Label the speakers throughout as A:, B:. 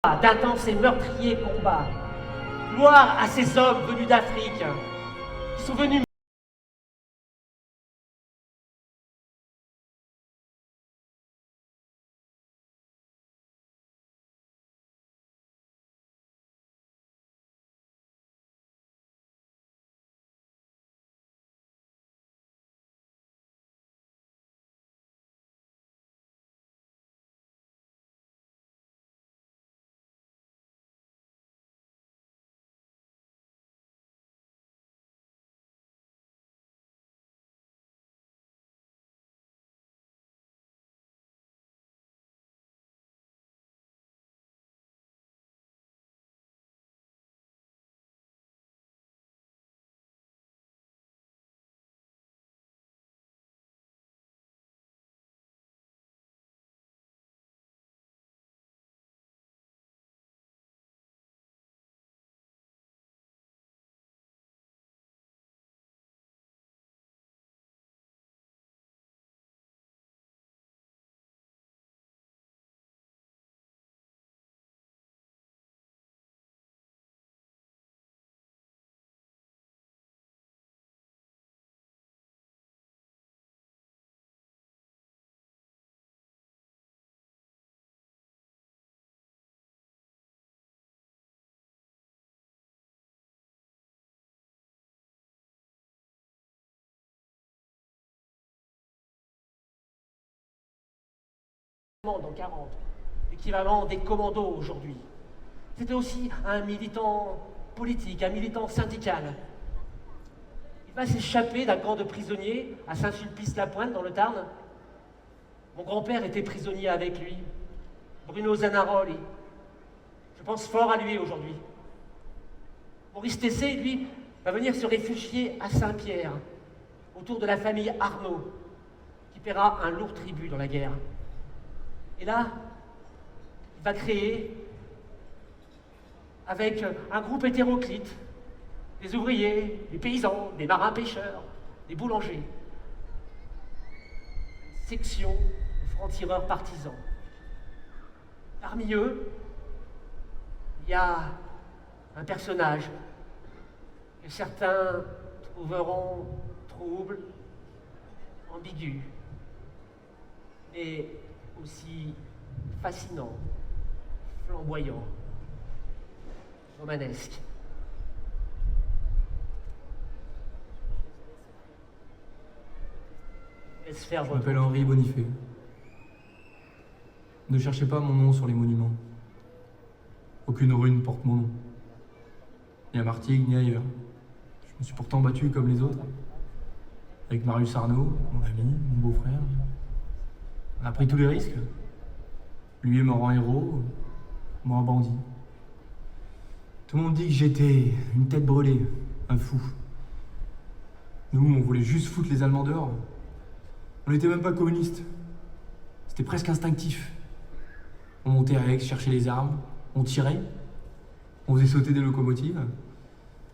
A: D'intenses et meurtriers combats. Gloire à ces hommes venus d'Afrique, qui sont venus dans 40, l'équivalent des commandos aujourd'hui. C'était aussi un militant politique, un militant syndical. Il va s'échapper d'un camp de prisonniers à Saint-Sulpice-la-Pointe, dans le Tarn. Mon grand-père était prisonnier avec lui, Bruno Zanaroli. Je pense fort à lui aujourd'hui. Maurice Tessé, lui, va venir se réfugier à Saint-Pierre, autour de la famille Arnaud, qui paiera un lourd tribut dans la guerre. Et là, il va créer, avec un groupe hétéroclite, des ouvriers, des paysans, des marins-pêcheurs, des boulangers, une section de francs-tireurs partisans. Parmi eux, il y a un personnage que certains trouveront trouble, ambigu, mais aussi fascinant, flamboyant, romanesque. Laisse faire
B: Je
A: votre
B: m'appelle Henri Bonifay. Ne cherchez pas mon nom sur les monuments. Aucune rune porte mon nom. Ni à Martigues, ni ailleurs. Je me suis pourtant battu comme les autres. Avec Marius Arnaud, mon ami, mon beau-frère. On a pris tous les risques. Lui est mort en héros, moi en bandit. Tout le monde dit que j'étais une tête brûlée, un fou. Nous, on voulait juste foutre les Allemands dehors. On n'était même pas communistes. C'était presque instinctif. On montait à Aix, cherchait les armes, on tirait, on faisait sauter des locomotives,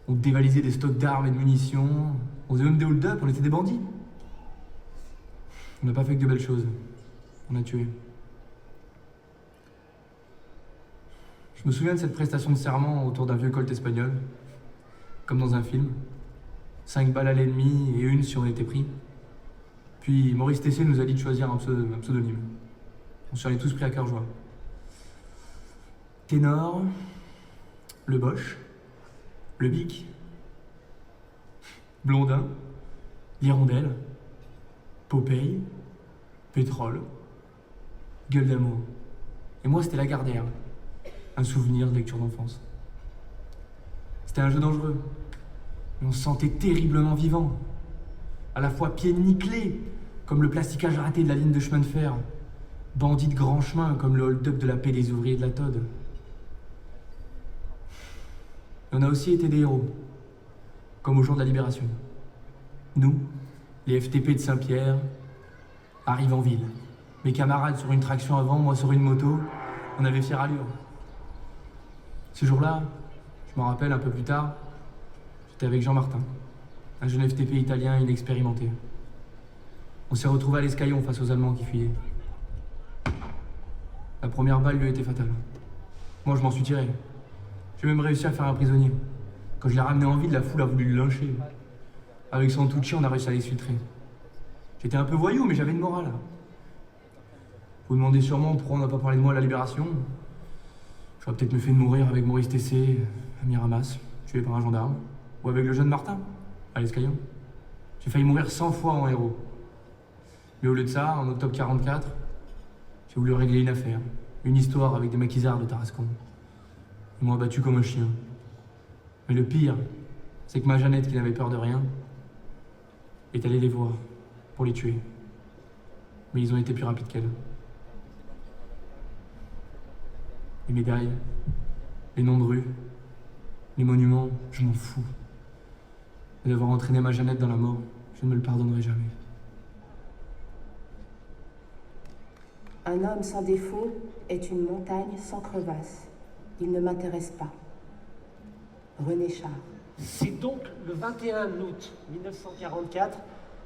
B: on dévalisait des stocks d'armes et de munitions, on faisait même des hold-up, on était des bandits. On n'a pas fait que de belles choses. On a tué. Je me souviens de cette prestation de serment autour d'un vieux colt espagnol, comme dans un film. 5 balles à l'ennemi et une si on était pris. Puis Maurice Tessé nous a dit de choisir un pseudonyme. On s'en est tous pris à cœur joie. Ténor, le Boche, le Bic, Blondin, l'Hirondelle, Popeye, Pétrole, Gueule d'amour. Et moi, c'était Lagardère. Un souvenir de lecture d'enfance. C'était un jeu dangereux. Mais on se sentait terriblement vivant. À la fois pieds nickelés, comme le plasticage raté de la ligne de chemin de fer. Bandits de grand chemin, comme le hold-up de la paix des ouvriers de la Tode. Et on a aussi été des héros. Comme au jour de la Libération. Nous, les FTP de Saint-Pierre, arrivent en ville. Mes camarades sur une traction avant, moi sur une moto, on avait fière allure. Ce jour-là, je m'en rappelle un peu plus tard, j'étais avec Jean Martin, un jeune FTP italien inexpérimenté. On s'est retrouvés à l'Escaillon face aux Allemands qui fuyaient. La première balle lui a été fatale. Moi, je m'en suis tiré. J'ai même réussi à faire un prisonnier. Quand je l'ai ramené en ville, la foule a voulu le lyncher. Avec Santucci, on a réussi à l'exfiltrer. J'étais un peu voyou, mais j'avais une morale. Vous vous demandez sûrement pourquoi on n'a pas parlé de moi à la Libération. J'aurais peut-être mieux fait de mourir avec Maurice Tessé, à Miramas, tué par un gendarme. Ou avec le jeune Martin, à l'Escaillon. J'ai failli mourir 100 fois en héros. Mais au lieu de ça, en octobre 44, j'ai voulu régler une affaire. Une histoire avec des maquisards de Tarascon. Ils m'ont abattu comme un chien. Mais le pire, c'est que ma Jeannette, qui n'avait peur de rien, est allée les voir pour les tuer. Mais ils ont été plus rapides qu'elle. Les médailles, les noms de rue, les monuments, je m'en fous. Et d'avoir entraîné ma Jeannette dans la mort, je ne me le pardonnerai jamais.
C: Un homme sans défaut est une montagne sans crevasse. Il ne m'intéresse pas. René Char.
A: C'est donc le 21 août 1944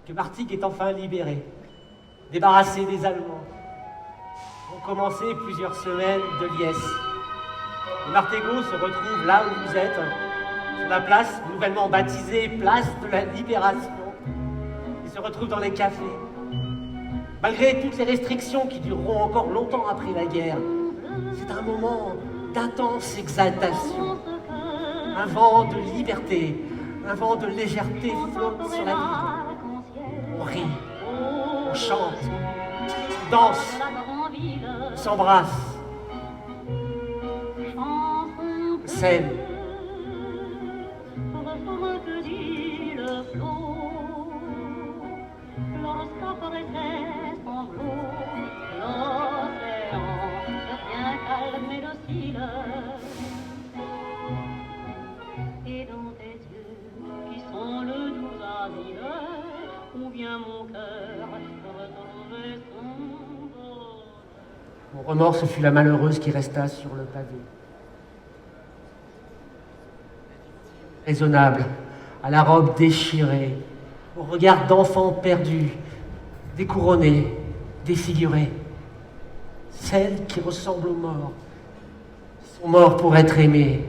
A: que Martigues est enfin libéré, débarrassé des Allemands. Ont commencé plusieurs semaines de liesse. Et Martégot se retrouve là où vous êtes, sur la place nouvellement baptisée Place de la Libération. Il se retrouve dans les cafés. Malgré toutes les restrictions qui dureront encore longtemps après la guerre, c'est un moment d'intense exaltation. Un vent de liberté, un vent de légèreté flotte sur la ville. On rit, on chante, on danse, on s'embrasse. Scène.
D: Et dans tes yeux qui sont le doux asile où vient mon cœur retrouver son bonheur.
A: Mon remords, ce fut la malheureuse qui resta sur le pavé. Raisonnable, à la robe déchirée, au regard d'enfant perdu, découronné, défiguré. Celles qui ressemblent aux morts sont morts pour être aimées.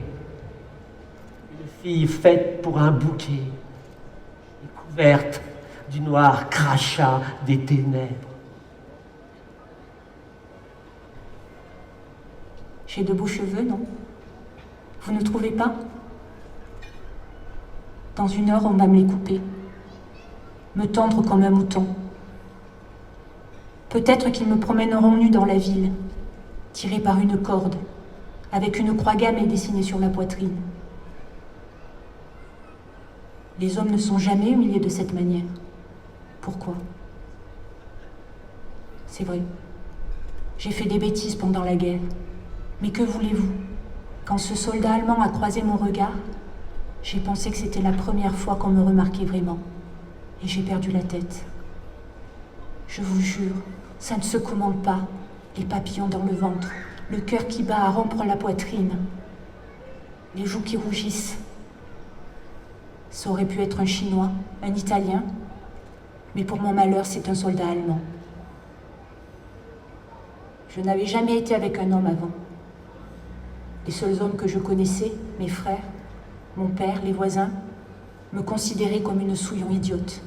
A: Une fille faite pour un bouquet, et couverte du noir crachat des ténèbres.
E: J'ai de beaux cheveux, non? Vous ne trouvez pas? Dans 1 heure, on va me les couper. Me tendre comme un mouton. Peut-être qu'ils me promèneront nu dans la ville, tiré par une corde, avec une croix gammée dessinée sur la poitrine. Les hommes ne sont jamais humiliés de cette manière. Pourquoi? C'est vrai. J'ai fait des bêtises pendant la guerre. Mais que voulez-vous? Quand ce soldat allemand a croisé mon regard, j'ai pensé que c'était la première fois qu'on me remarquait vraiment. Et j'ai perdu la tête. Je vous jure, ça ne se commande pas. Les papillons dans le ventre, le cœur qui bat à rompre la poitrine, les joues qui rougissent. Ça aurait pu être un Chinois, un Italien, mais pour mon malheur, c'est un soldat allemand. Je n'avais jamais été avec un homme avant. Les seuls hommes que je connaissais, mes frères, mon père, les voisins, me considéraient comme une souillon idiote.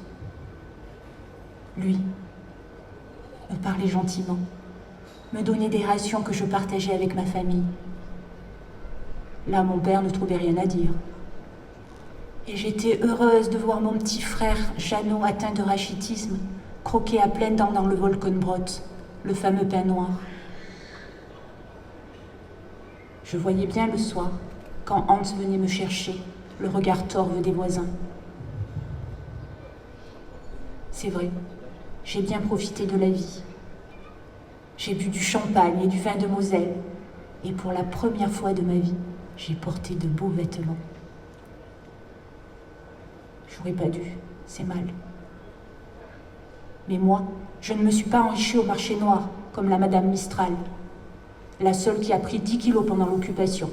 E: Lui me parlait gentiment, me donnait des rations que je partageais avec ma famille. Là, mon père ne trouvait rien à dire. Et j'étais heureuse de voir mon petit frère Jeannot, atteint de rachitisme, croquer à pleines dents dans le Wolkenbrot, le fameux pain noir. Je voyais bien le soir, quand Hans venait me chercher, le regard torve des voisins. C'est vrai, j'ai bien profité de la vie. J'ai bu du champagne et du vin de Moselle, et pour la première fois de ma vie, j'ai porté de beaux vêtements. J'aurais pas dû, c'est mal. Mais moi, je ne me suis pas enrichie au marché noir, comme la Madame Mistral, la seule qui a pris 10 kilos pendant l'occupation.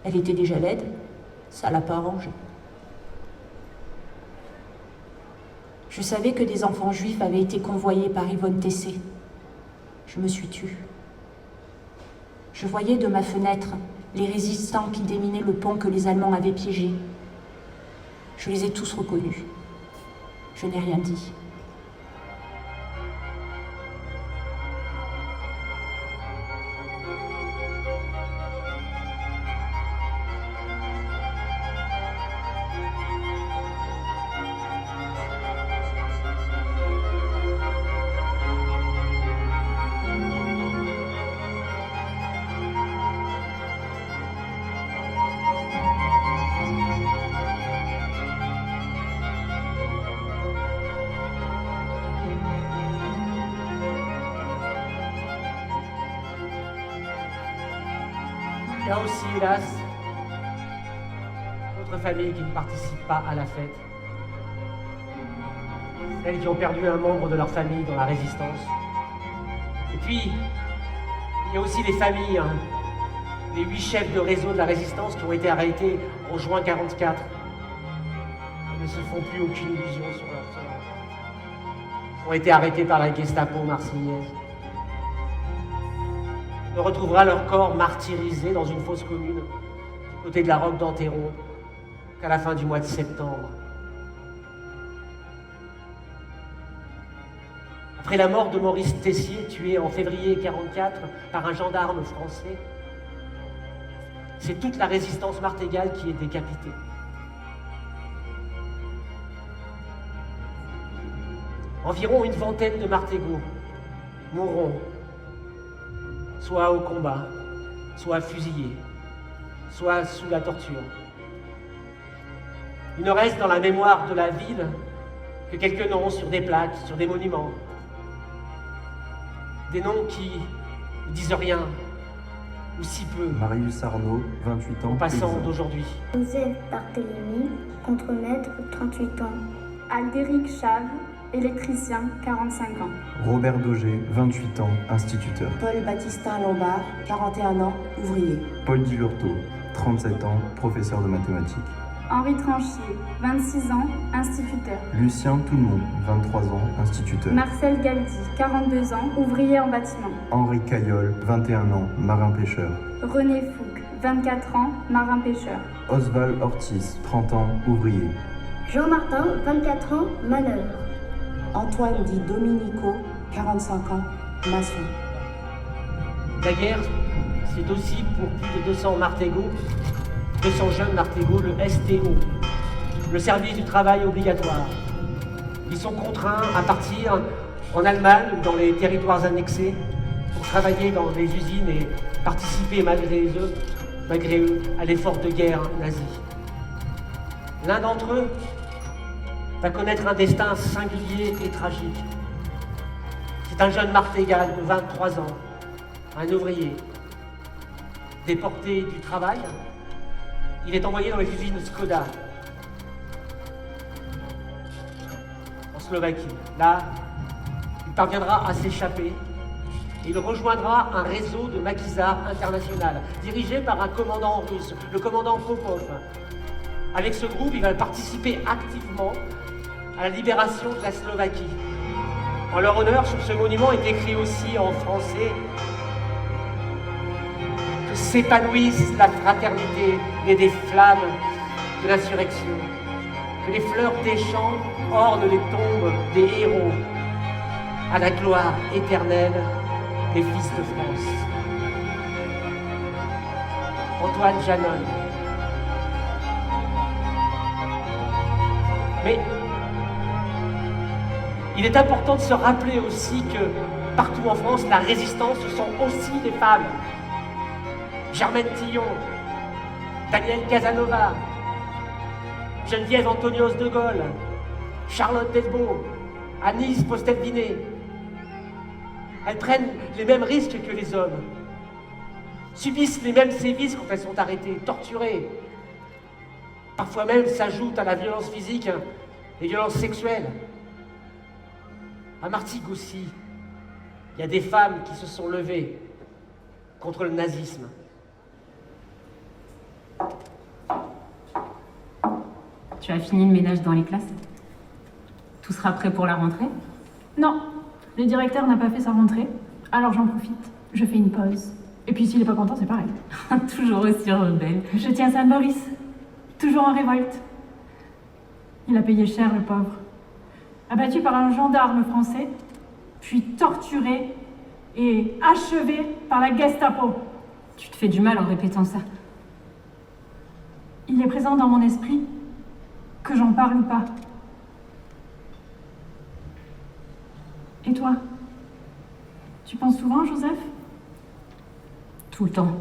E: Elle était déjà laide, ça l'a pas arrangé. Je savais que des enfants juifs avaient été convoyés par Yvonne Tessé. Je me suis tue. Je voyais de ma fenêtre les résistants qui déminaient le pont que les Allemands avaient piégé. Je les ai tous reconnus. Je n'ai rien dit.
A: Il y a aussi, hélas, d'autres familles qui ne participent pas à la fête. Celles qui ont perdu un membre de leur famille dans la résistance. Et puis, il y a aussi les familles, les 8 chefs de réseau de la résistance qui ont été arrêtés en juin 1944. Ils ne se font plus aucune illusion sur leur sort. Ils ont été arrêtés par la Gestapo marseillaise. On retrouvera leur corps martyrisé dans une fosse commune, du côté de la roque d'Anteron, qu'à la fin du mois de septembre. Après la mort de Maurice Tessier, tué en février 1944 par un gendarme français, c'est toute la résistance martégale qui est décapitée. Environ une vingtaine de martégots mourront, soit au combat, soit fusillés, soit sous la torture. Il ne reste dans la mémoire de la ville que quelques noms sur des plaques, sur des monuments. Des noms qui ne disent rien, ou si peu,
F: Marius Arnaud, 28 ans,
A: aux passants
F: paysan.
A: d'aujourd'hui.
G: Joseph Barthélemy, contremaître, 38 ans. Aldéric Chave, électricien, 45 ans.
F: Robert Dauger, 28 ans, instituteur.
C: Paul Baptistin Lombard, 41 ans, ouvrier.
F: Paul Dilurto, 37 ans, professeur de mathématiques.
G: Henri Tranchier, 26 ans, instituteur.
F: Lucien Toulmont, 23 ans, instituteur.
G: Marcel Galdi, 42 ans, ouvrier en bâtiment.
F: Henri Caillol, 21 ans, marin-pêcheur.
G: René Fouque, 24 ans, marin-pêcheur.
F: Oswald Ortiz, 30 ans, ouvrier.
G: Jean Martin, 24 ans, manœuvre.
C: Antoine dit Dominico, 45 ans, maçon.
A: La guerre, c'est aussi pour plus de 200 martégots, 200 jeunes martégots, le STO, le service du travail obligatoire. Ils sont contraints à partir en Allemagne ou dans les territoires annexés pour travailler dans les usines et participer malgré eux à l'effort de guerre nazi. L'un d'entre eux va connaître un destin singulier et tragique. C'est un jeune martégal de 23 ans, un ouvrier, déporté du travail. Il est envoyé dans les usines Skoda, en Slovaquie. Là, il parviendra à s'échapper et il rejoindra un réseau de maquisards international, dirigé par un commandant russe, le commandant Popov. Avec ce groupe, il va participer activement à la libération de la Slovaquie. En leur honneur, sur ce monument est écrit aussi en français que s'épanouisse la fraternité et des flammes de l'insurrection, que les fleurs des champs ornent les tombes des héros, à la gloire éternelle des fils de France. Antoine Janon. Mais il est important de se rappeler aussi que partout en France, la résistance, ce sont aussi des femmes. Germaine Tillon, Danielle Casanova, Geneviève Antonios de Gaulle, Charlotte Desbeaux, Agnès Postel-Vinet. Elles prennent les mêmes risques que les hommes, subissent les mêmes sévices quand elles sont arrêtées, torturées. Parfois même s'ajoutent à la violence physique les violences sexuelles. À Martigues aussi, il y a des femmes qui se sont levées contre le nazisme.
H: Tu as fini le ménage dans les classes? Tout sera prêt pour la rentrée?
I: Non, le directeur n'a pas fait sa rentrée, alors j'en profite. Je fais une pause. Et puis s'il est pas content, c'est pareil.
H: Toujours aussi rebelle.
I: Je tiens Saint-Maurice, toujours en révolte. Il a payé cher, le pauvre. Abattu par un gendarme français, puis torturé et achevé par la Gestapo.
H: Tu te fais du mal en répétant ça.
I: Il est présent dans mon esprit, que j'en parle ou pas. Et toi? Tu penses souvent, Joseph?
H: Tout le temps.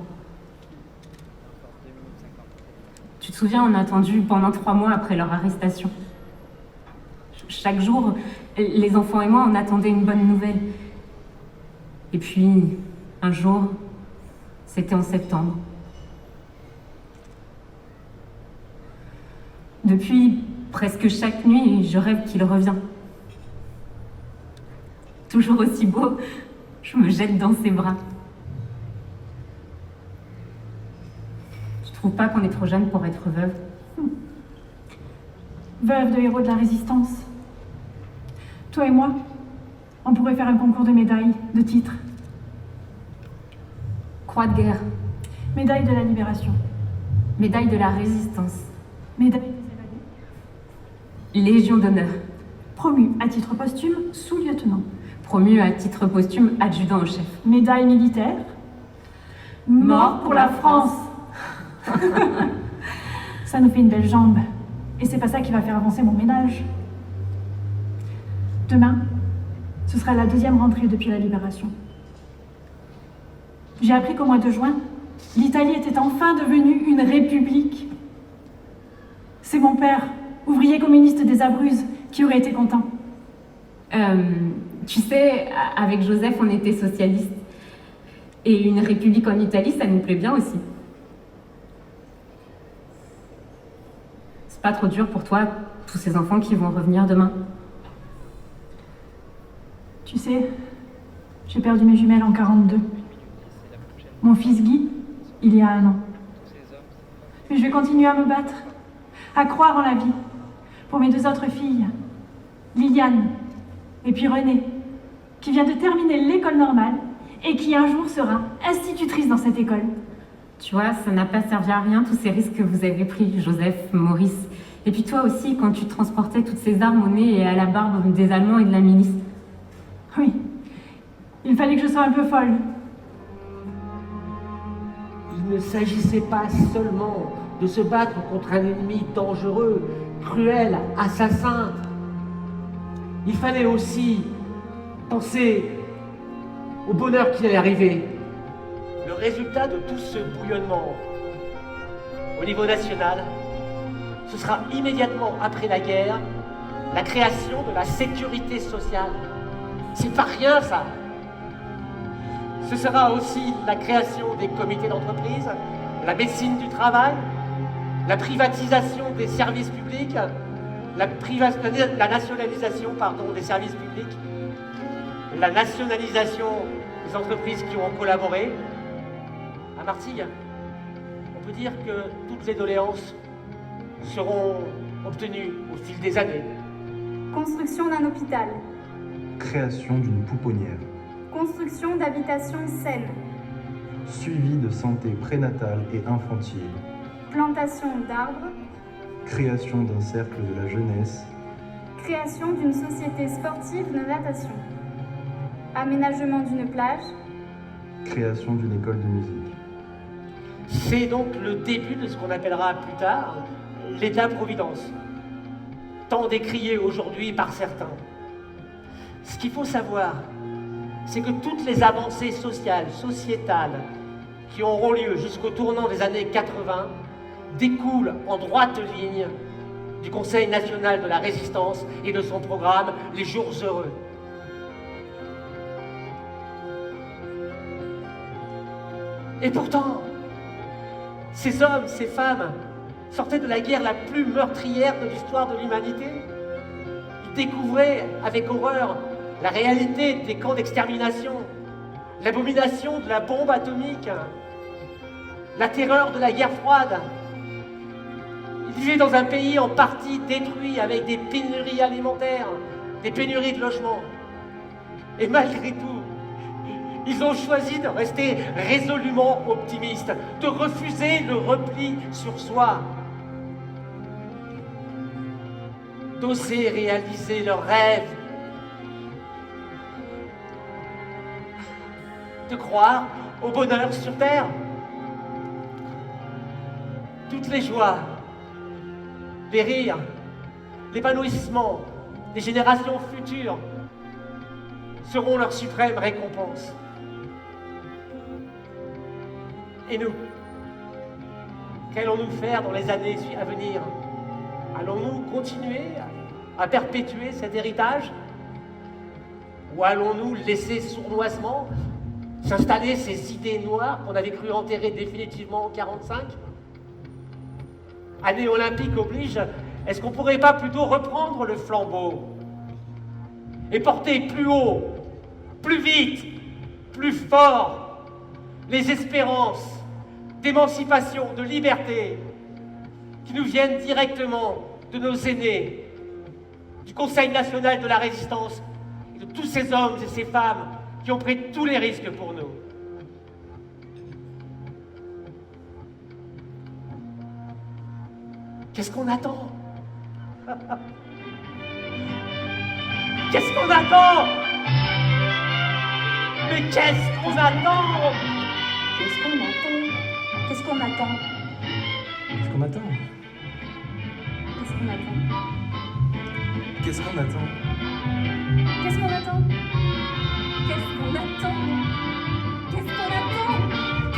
H: Tu te souviens, on a attendu pendant 3 mois après leur arrestation. Chaque jour, les enfants et moi, on attendait une bonne nouvelle. Et puis, un jour, c'était en septembre. Depuis presque chaque nuit, je rêve qu'il revient. Toujours aussi beau, je me jette dans ses bras. Tu trouves pas qu'on est trop jeune pour être veuve?
I: Veuve de héros de la résistance. Toi et moi, on pourrait faire un concours de médailles, de titres.
H: Croix de guerre,
I: Médaille de la libération.
H: médaille de la résistance,
I: Médaille des évadés.
H: légion d'honneur,
I: Promu à titre posthume sous-lieutenant.
H: promu à titre posthume adjudant au chef.
I: Médaille militaire. Mort pour la France. Ça nous fait une belle jambe. Et c'est pas ça qui va faire avancer mon ménage. Demain, ce sera la 2e rentrée depuis la libération. J'ai appris qu'au mois de juin, l'Italie était enfin devenue une république. C'est mon père, ouvrier communiste des Abruzzes, qui aurait été content.
H: Tu sais, avec Joseph, on était socialistes. Et une république en Italie, ça nous plaît bien aussi. C'est pas trop dur pour toi, tous ces enfants qui vont revenir demain?
I: Tu sais, j'ai perdu mes jumelles en 42. Mon fils Guy, il y a 1 an. Mais je vais continuer à me battre, à croire en la vie, pour mes 2 autres filles, Liliane et puis Renée, qui vient de terminer l'école normale et qui un jour sera institutrice dans cette école.
H: Tu vois, ça n'a pas servi à rien, tous ces risques que vous avez pris, Joseph, Maurice. Et puis toi aussi, quand tu transportais toutes ces armes au nez et à la barbe des Allemands et de la milice.
I: Oui, il fallait que je sois un peu folle.
A: Il ne s'agissait pas seulement de se battre contre un ennemi dangereux, cruel, assassin. Il fallait aussi penser au bonheur qui allait arriver. Le résultat de tout ce bouillonnement au niveau national, ce sera immédiatement après la guerre, la création de la sécurité sociale. C'est pas rien ça. Ce sera aussi la création des comités d'entreprise, la médecine du travail, la privatisation des services publics, la nationalisation des services publics, la nationalisation des entreprises qui ont collaboré. À Martigues, on peut dire que toutes les doléances seront obtenues au fil des années.
G: Construction d'un hôpital.
F: Création d'une pouponnière.
G: Construction d'habitations saines.
F: Suivi de santé prénatale et infantile.
G: Plantation d'arbres.
F: Création d'un cercle de la jeunesse.
G: Création d'une société sportive de natation. Aménagement d'une plage.
F: Création d'une école de musique.
A: C'est donc le début de ce qu'on appellera plus tard l'État-providence, tant décrié aujourd'hui par certains. Ce qu'il faut savoir, c'est que toutes les avancées sociales, sociétales, qui auront lieu jusqu'au tournant des années 80, découlent en droite ligne du Conseil national de la résistance et de son programme Les Jours heureux. Et pourtant, ces hommes, ces femmes, sortaient de la guerre la plus meurtrière de l'histoire de l'humanité. Ils découvraient avec horreur la réalité des camps d'extermination, l'abomination de la bombe atomique, la terreur de la guerre froide. Ils vivaient dans un pays en partie détruit avec des pénuries alimentaires, des pénuries de logements. Et malgré tout, Ils ont choisi de rester résolument optimistes, de refuser le repli sur soi, d'oser réaliser leurs rêves, de croire au bonheur sur Terre. Toutes les joies, les rires, l'épanouissement des générations futures seront leur suprême récompense. Et nous, qu'allons-nous faire dans les années à venir? Allons-nous continuer à perpétuer cet héritage? Ou allons-nous laisser sournoisement s'installer ces idées noires qu'on avait cru enterrer définitivement en 1945? Année olympique oblige, est-ce qu'on ne pourrait pas plutôt reprendre le flambeau et porter plus haut, plus vite, plus fort les espérances d'émancipation, de liberté qui nous viennent directement de nos aînés, du Conseil national de la résistance et de tous ces hommes et ces femmes qui ont pris tous les risques pour nous? Qu'est-ce qu'on attend? Qu'est-ce qu'on attend? Mais qu'est-ce qu'on attend?
E: Qu'est-ce qu'on attend? Qu'est-ce qu'on attend?
F: Qu'est-ce qu'on attend?
E: Qu'est-ce qu'on attend?
F: Qu'est-ce qu'on attend?
E: Qu'est-ce qu'on attend? Qu'est-ce qu'on attend? Qu'est-ce qu'on attend?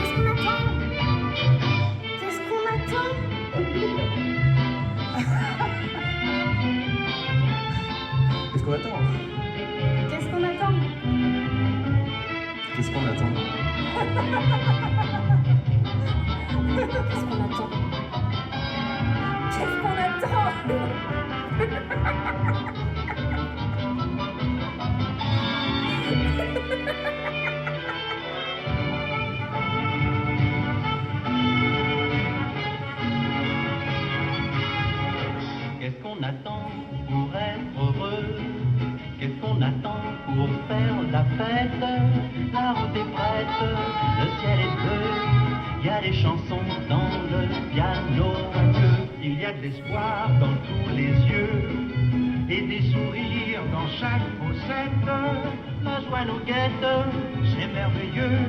G: Qu'est-ce qu'on attend? Qu'est-ce qu'on attend?
F: Qu'est-ce qu'on attend?
G: Qu'est-ce qu'on attend?
F: Qu'est-ce qu'on attend?
E: Qu'est-ce qu'on attend? Qu'est-ce qu'on attend?
J: Qu'est-ce qu'on attend pour être heureux? Qu'est-ce qu'on attend pour faire la fête? La route est prête, le ciel est bleu, il y a des chansons dans le piano. Il y a de l'espoir dans tous les yeux et des sourires dans chaque fossette. La joie nous guette, c'est merveilleux.